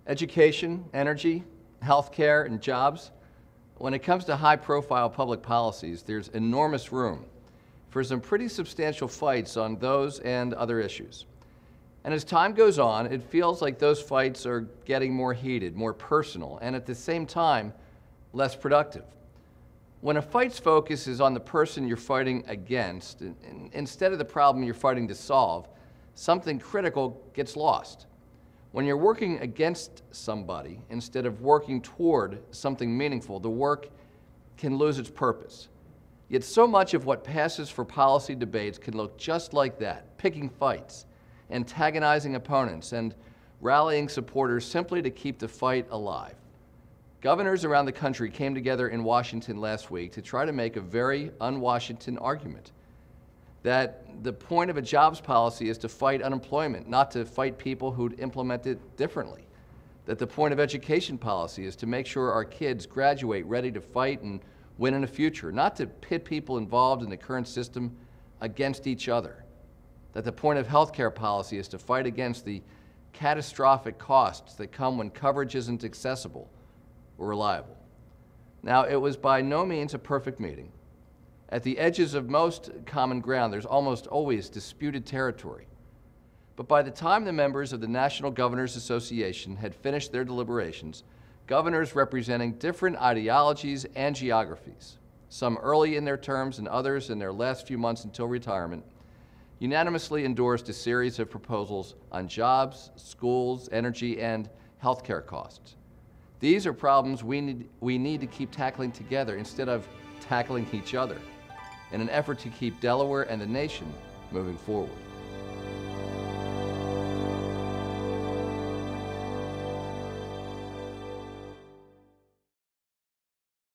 Education, energy, healthcare, and jobs. When it comes to high-profile public policies, there's enormous room for some pretty substantial fights on those and other issues. And as time goes on, it feels like those fights are getting more heated, more personal, and at the same time, less productive. When a fight's focus is on the person you're fighting against, instead of the problem you're fighting to solve, something critical gets lost. When you're working against somebody instead of working toward something meaningful, the work can lose its purpose. Yet so much of what passes for policy debates can look just like that, picking fights, antagonizing opponents, and rallying supporters simply to keep the fight alive. Governors around the country came together in Washington last week to try to make a very un-Washington argument that the point of a jobs policy is to fight unemployment, not to fight people who'd implement it differently. That the point of education policy is to make sure our kids graduate ready to fight and win in the future, not to pit people involved in the current system against each other. That the point of healthcare policy is to fight against the catastrophic costs that come when coverage isn't accessible or reliable. Now, it was by no means a perfect meeting. At the edges of most common ground, there's almost always disputed territory. But by the time the members of the National Governors Association had finished their deliberations, governors representing different ideologies and geographies, some early in their terms and others in their last few months until retirement, unanimously endorsed a series of proposals on jobs, schools, energy, and healthcare costs. These are problems we need to keep tackling together instead of tackling each other in an effort to keep Delaware and the nation moving forward.